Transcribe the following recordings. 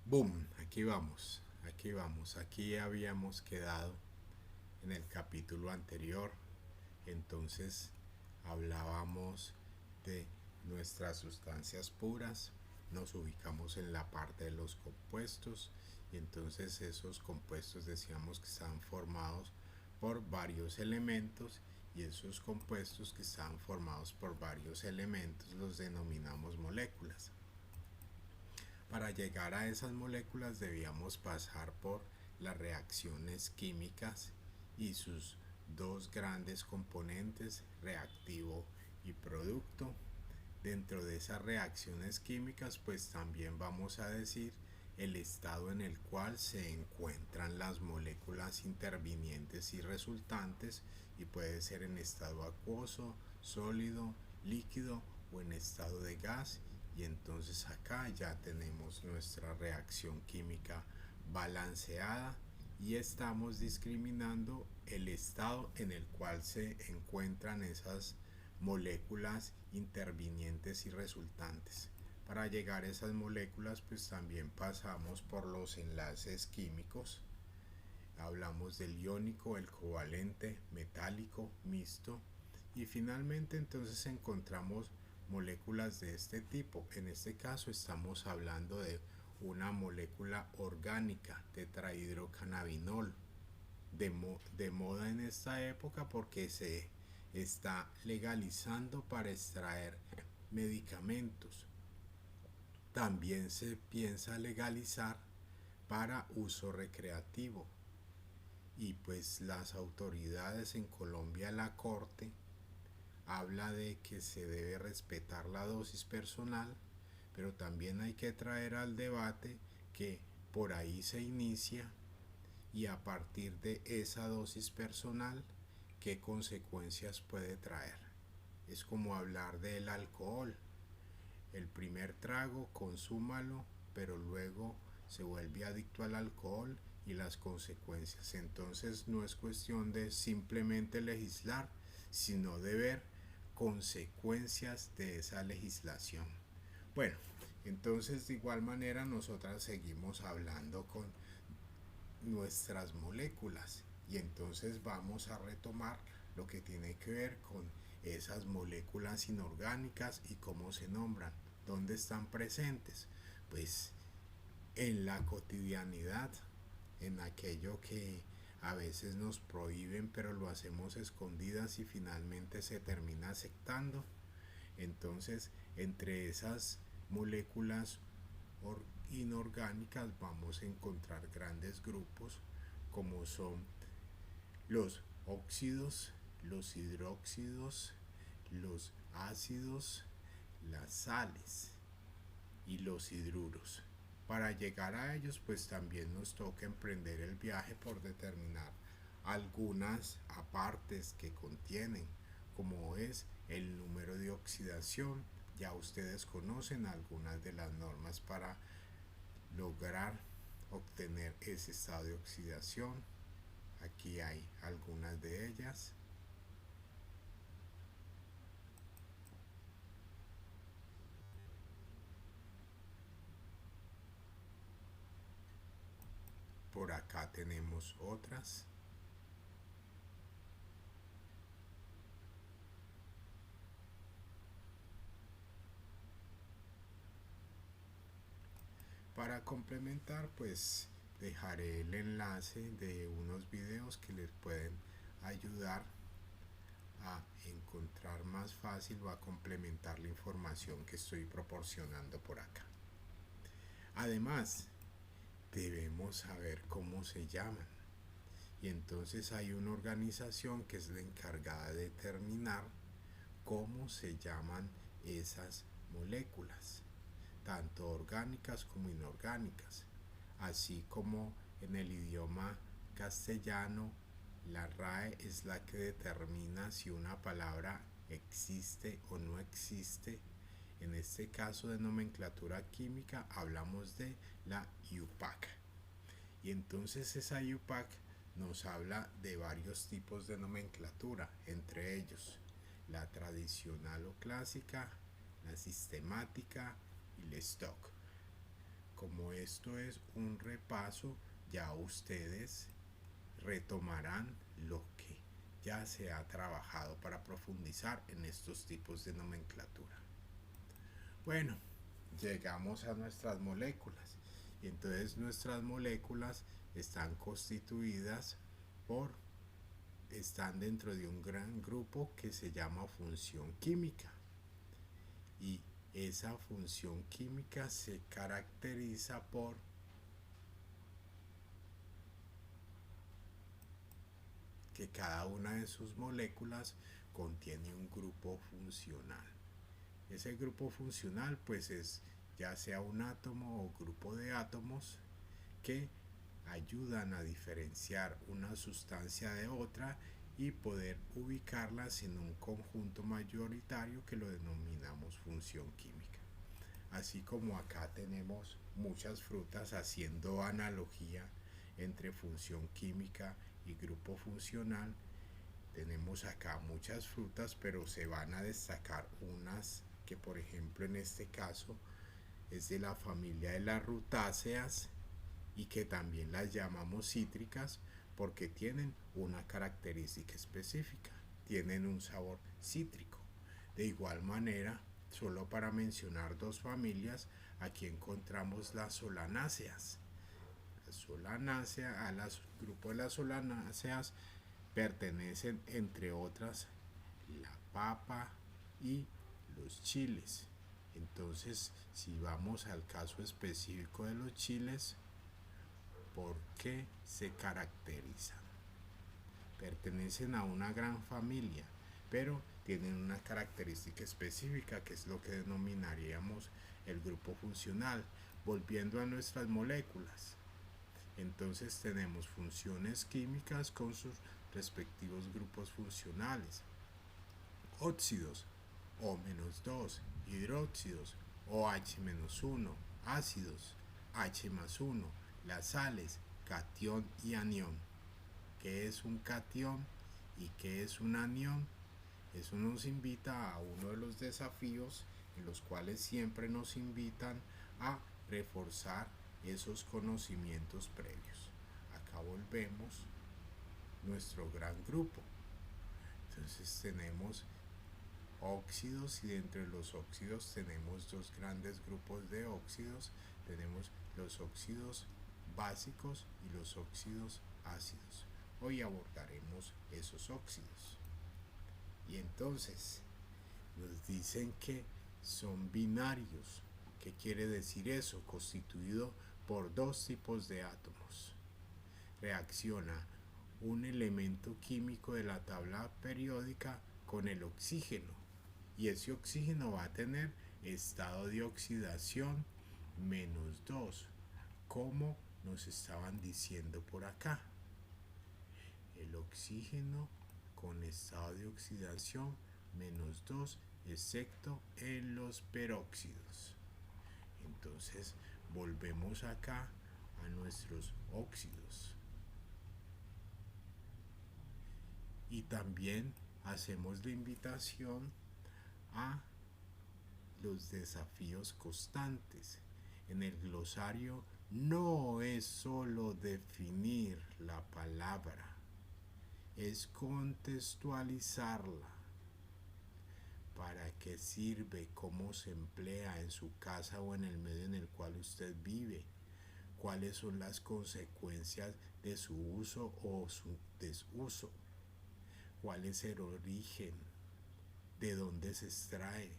Boom, aquí vamos, aquí habíamos quedado en el capítulo anterior. Entonces hablábamos de nuestras sustancias puras, nos ubicamos en la parte de los compuestos y entonces esos compuestos decíamos que están formados por varios elementos y esos compuestos que están formados por varios elementos los denominamos moléculas. Para llegar a esas moléculas debíamos pasar por las reacciones químicas y sus dos grandes componentes, reactivo y producto. Dentro de esas reacciones químicas pues también vamos a decir el estado en el cual se encuentran las moléculas intervinientes y resultantes y puede ser en estado acuoso, sólido, líquido o en estado de gas, y entonces acá ya tenemos nuestra reacción química balanceada y estamos discriminando el estado en el cual se encuentran esas moléculas intervinientes y resultantes. Para llegar a esas moléculas pues también pasamos por los enlaces químicos. Hablamos del iónico, el covalente, metálico, mixto y finalmente entonces encontramos moléculas de este tipo. En este caso estamos hablando de una molécula orgánica, tetrahidrocannabinol, de moda en esta época porque se está legalizando para extraer medicamentos. También se piensa legalizar para uso recreativo y pues las autoridades en Colombia, la Corte, habla de que se debe respetar la dosis personal, pero también hay que traer al debate que por ahí se inicia y a partir de esa dosis personal, ¿qué consecuencias puede traer? Es como hablar del alcohol. El primer trago, consúmalo, pero luego se vuelve adicto al alcohol y las consecuencias. Entonces no es cuestión de simplemente legislar, sino de ver consecuencias de esa legislación. Bueno, entonces de igual manera nosotras seguimos hablando con nuestras moléculas y entonces vamos a retomar lo que tiene que ver con esas moléculas inorgánicas y cómo se nombran, dónde están presentes, pues en la cotidianidad, en aquello que a veces nos prohíben pero lo hacemos escondidas y finalmente se termina aceptando. Entonces entre esas moléculas inorgánicas vamos a encontrar grandes grupos como son los óxidos, los hidróxidos, los ácidos, las sales y los hidruros. Para llegar a ellos pues también nos toca emprender el viaje por determinar algunas apartes que contienen, como es el número de oxidación. Ya ustedes conocen algunas de las normas para lograr obtener ese estado de oxidación. Aquí hay algunas de ellas. Por acá tenemos otras. Para complementar, pues dejaré el enlace de unos videos que les pueden ayudar a encontrar más fácil o a complementar la información que estoy proporcionando por acá. Además, debemos saber cómo se llaman. Y entonces hay una organización que es la encargada de determinar cómo se llaman esas moléculas, tanto orgánicas como inorgánicas, así como en el idioma castellano la RAE es la que determina si una palabra existe o no existe. En este caso de nomenclatura química hablamos de la IUPAC. Y entonces esa IUPAC nos habla de varios tipos de nomenclatura, entre ellos la tradicional o clásica, la sistemática y el stock. como esto es un repaso, ya ustedes retomarán lo que ya se ha trabajado para profundizar en estos tipos de nomenclatura. Bueno, llegamos a nuestras moléculas. Y entonces nuestras moléculas están constituidas por, están dentro de un gran grupo que se llama función química. Y esa función química se caracteriza por que cada una de sus moléculas contiene un grupo funcional. Ese grupo funcional pues es ya sea un átomo o grupo de átomos que ayudan a diferenciar una sustancia de otra y poder ubicarlas en un conjunto mayoritario que lo denominamos función química. Así como acá tenemos muchas frutas haciendo analogía entre función química y grupo funcional, tenemos acá muchas frutas, pero se van a destacar unas que, por ejemplo, en este caso es de la familia de las rutáceas y que también las llamamos cítricas porque tienen una característica específica, tienen un sabor cítrico. De igual manera, solo para mencionar dos familias, aquí encontramos las solanáceas. Las solanáceas, al grupo de las solanáceas pertenecen, entre otras, la papa y los chiles. Entonces, si vamos al caso específico de los chiles, ¿por qué se caracterizan? Pertenecen a una gran familia, pero tienen una característica específica que es lo que denominaríamos el grupo funcional. Volviendo a nuestras moléculas, entonces tenemos funciones químicas con sus respectivos grupos funcionales: óxidos O-2, hidróxidos OH-1, ácidos H+1, las sales catión y anión. ¿Qué es un catión y qué es un anión? Eso nos invita a uno de los desafíos en los cuales siempre nos invitan a reforzar esos conocimientos previos. Acá volvemos nuestro gran grupo. Entonces tenemos óxidos y dentro de los óxidos tenemos dos grandes grupos de óxidos. Tenemos los óxidos básicos y los óxidos ácidos. Hoy abordaremos esos óxidos. Y entonces nos dicen que son binarios. ¿Qué quiere decir eso? Constituido por dos tipos de átomos. Reacciona un elemento químico de la tabla periódica con el oxígeno. Y ese oxígeno va a tener estado de oxidación -2, como nos estaban diciendo por acá. El oxígeno con estado de oxidación -2, excepto en los peróxidos. Entonces volvemos acá a nuestros óxidos. Y también hacemos la invitación a los desafíos constantes. En el glosario no es solo definir la palabra, es contextualizarla. ¿Para qué sirve? ¿Cómo se emplea en su casa o en el medio en el cual usted vive? ¿Cuáles son las consecuencias de su uso o su desuso? ¿Cuál es el origen? ¿De dónde se extrae?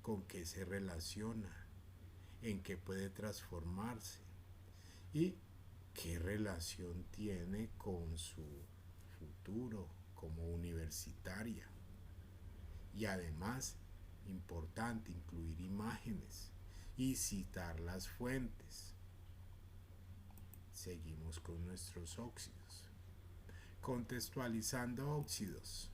¿Con qué se relaciona? ¿En qué puede transformarse? ¿Y qué relación tiene con su futuro como universitaria? Y además, importante, incluir imágenes y citar las fuentes. Seguimos con nuestros óxidos. Contextualizando óxidos.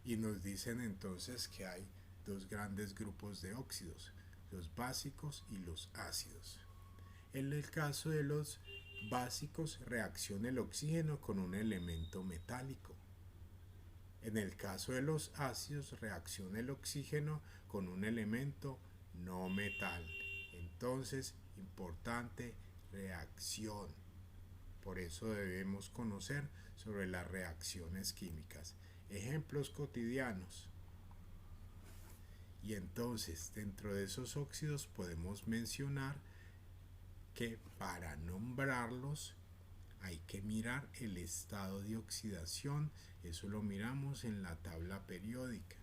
Y nos dicen entonces que hay dos grandes grupos de óxidos, los básicos y los ácidos. En el caso de los básicos reacciona el oxígeno con un elemento metálico. En el caso de los ácidos reacciona el oxígeno con un elemento no metal. Entonces, importante reacción. Por eso debemos conocer sobre las reacciones químicas. Ejemplos cotidianos. Y entonces, dentro de esos óxidos podemos mencionar que para nombrarlos hay que mirar el estado de oxidación. Eso lo miramos en la tabla periódica.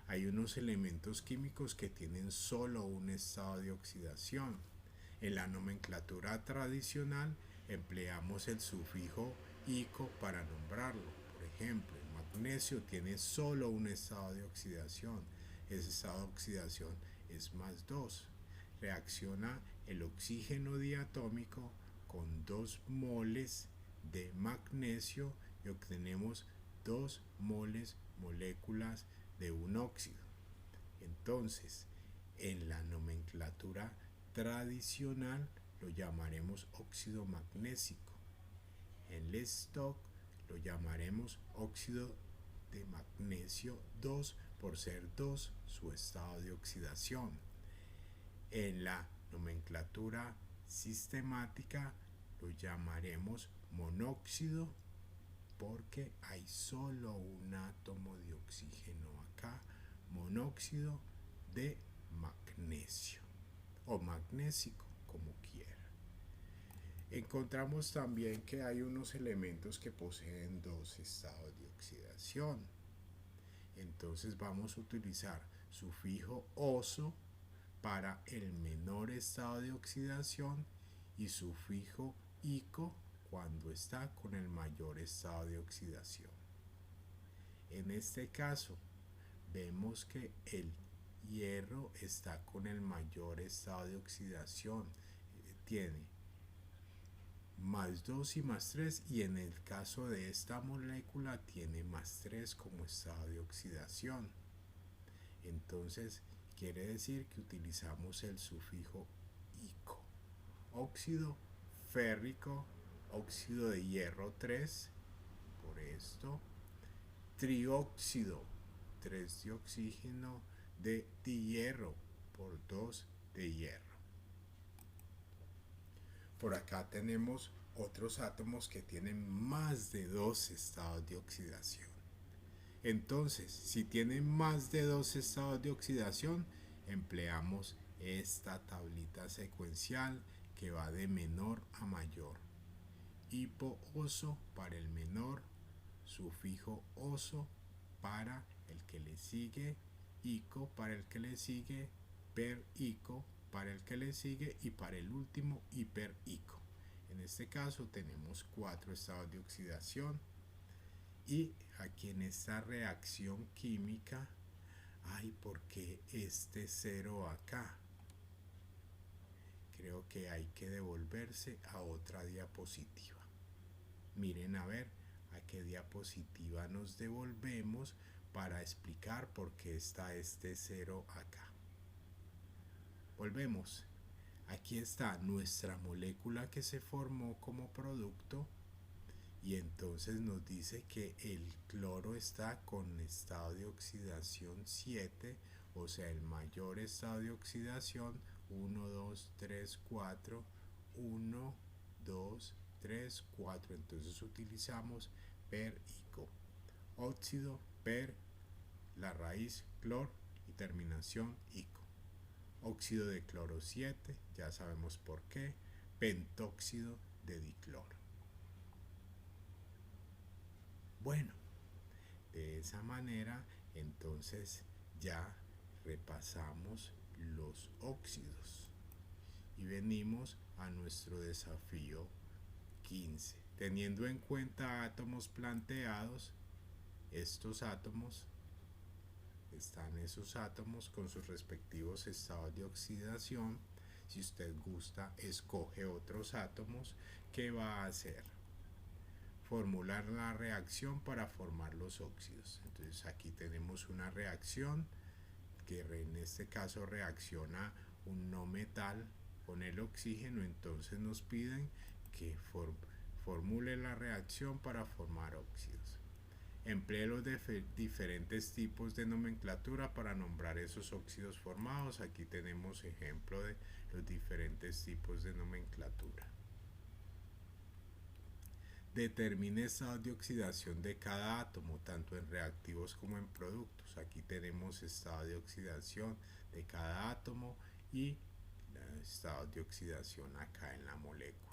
Hay unos elementos químicos que tienen solo un estado de oxidación. En la nomenclatura tradicional empleamos el sufijo ico para nombrarlo. Por ejemplo, el magnesio tiene solo un estado de oxidación. Ese estado de oxidación es +2. Reacciona el oxígeno diatómico con 2 moles de magnesio y obtenemos 2 moles moléculas de un óxido. Entonces, en la nomenclatura tradicional lo llamaremos óxido magnésico. En el stock lo llamaremos óxido de magnesio 2 por ser 2 su estado de oxidación. En la nomenclatura sistemática lo llamaremos monóxido porque hay solo un átomo de oxígeno acá, monóxido de magnesio o magnésico, como quiera. Encontramos también que hay unos elementos que poseen 2 estados de oxidación. Entonces vamos a utilizar sufijo oso para el menor estado de oxidación y sufijo ico cuando está con el mayor estado de oxidación. En este caso, vemos que el hierro está con el mayor estado de oxidación. Tiene +2 y +3, y en el caso de esta molécula tiene +3 como estado de oxidación. Entonces, quiere decir que utilizamos el sufijo ico. Óxido férrico, óxido de hierro 3, por esto. Trióxido, 3 de oxígeno de dihierro por 2 de hierro. Por acá tenemos otros átomos que tienen más de 2 estados de oxidación. Entonces, si tienen más de 2 estados de oxidación, empleamos esta tablita secuencial que va de menor a mayor. Hipo-oso para el menor, sufijo oso para el que le sigue, ico para el que le sigue, per-ico para el que le sigue y para el último hiper-ico. En este caso tenemos 4 estados de oxidación. Y aquí en esta reacción química, ¿por qué este 0 acá? Creo que hay que devolverse a otra diapositiva. Miren a ver a qué diapositiva nos devolvemos para explicar por qué está este 0 acá. Volvemos. Aquí está nuestra molécula que se formó como producto. Y entonces nos dice que el cloro está con estado de oxidación 7, o sea, el mayor estado de oxidación, 1, 2, 3, 4, 1, 2, 3, 4. Entonces utilizamos per-ico. Óxido per, la raíz clor y terminación ico. Óxido de cloro 7, ya sabemos por qué. Pentóxido de dicloro. Bueno, de esa manera entonces ya repasamos los óxidos y venimos a nuestro desafío 15. Teniendo en cuenta átomos planteados, estos átomos, están esos átomos con sus respectivos estados de oxidación. Si usted gusta, escoge otros átomos. ¿Qué va a hacer? Formular la reacción para formar los óxidos. Entonces aquí tenemos una reacción que en este caso reacciona un no metal con el oxígeno. Entonces nos piden que formule la reacción para formar óxidos. Emplee los diferentes tipos de nomenclatura para nombrar esos óxidos formados. Aquí tenemos ejemplo de los diferentes tipos de nomenclatura. Determine estado de oxidación de cada átomo, tanto en reactivos como en productos. Aquí tenemos estado de oxidación de cada átomo y estado de oxidación acá en la molécula.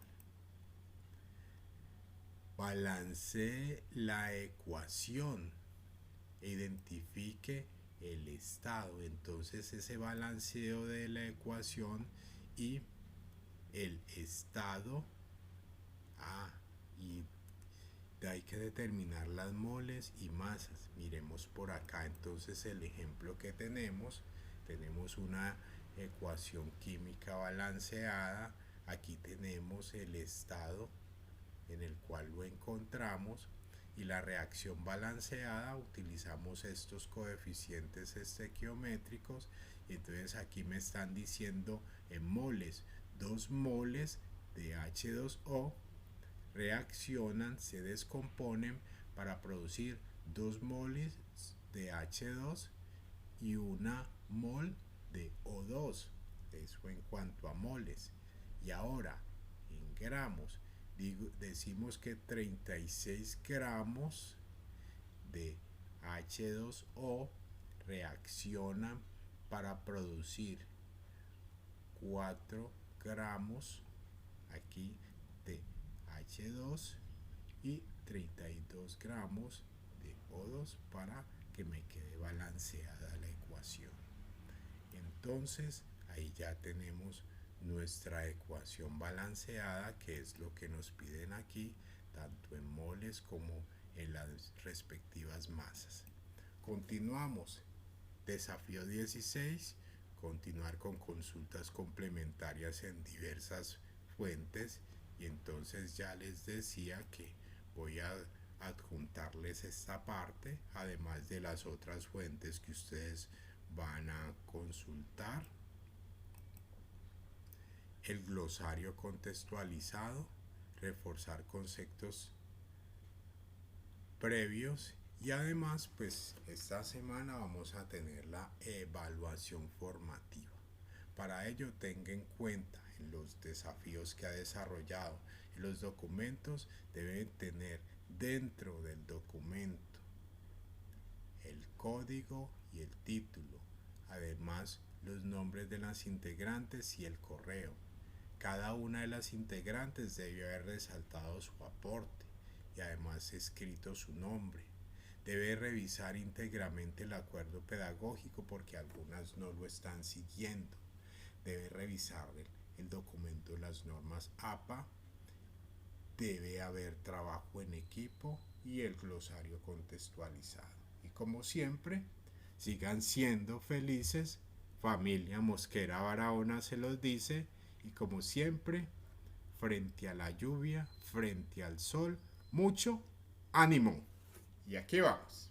Balancee la ecuación e identifique el estado. Entonces ese balanceo de la ecuación y el estado y hay que determinar las moles y masas. Miremos por acá entonces el ejemplo que tenemos una ecuación química balanceada. Aquí tenemos el estado en el cual lo encontramos, y la reacción balanceada utilizamos estos coeficientes estequiométricos. Y entonces aquí me están diciendo en moles, 2 moles de H2O reaccionan, se descomponen para producir 2 moles de H2 y 1 mol de O2. Eso en cuanto a moles. Y ahora en gramos, decimos que 36 gramos de H2O reaccionan para producir 4 gramos aquí de H2 y 32 gramos de O2 para que me quede balanceada la ecuación. Entonces ahí ya tenemos nuestra ecuación balanceada, que es lo que nos piden aquí, tanto en moles como en las respectivas masas. Continuamos. Desafío 16. Continuar con consultas complementarias en diversas fuentes. Y entonces ya les decía que voy a adjuntarles esta parte, además de las otras fuentes que ustedes van a consultar. El glosario contextualizado, reforzar conceptos previos, y además pues esta semana vamos a tener la evaluación formativa. Para ello tenga en cuenta en los desafíos que ha desarrollado. En los documentos deben tener dentro del documento el código y el título, además los nombres de las integrantes y el correo. Cada una de las integrantes debe haber resaltado su aporte y además escrito su nombre. Debe revisar íntegramente el acuerdo pedagógico porque algunas no lo están siguiendo. Debe revisar el documento de las normas APA. Debe haber trabajo en equipo y el glosario contextualizado. Y como siempre, sigan siendo felices. Familia Mosquera Barahona se los dice. Y como siempre, frente a la lluvia, frente al sol, mucho ánimo. Y aquí vamos.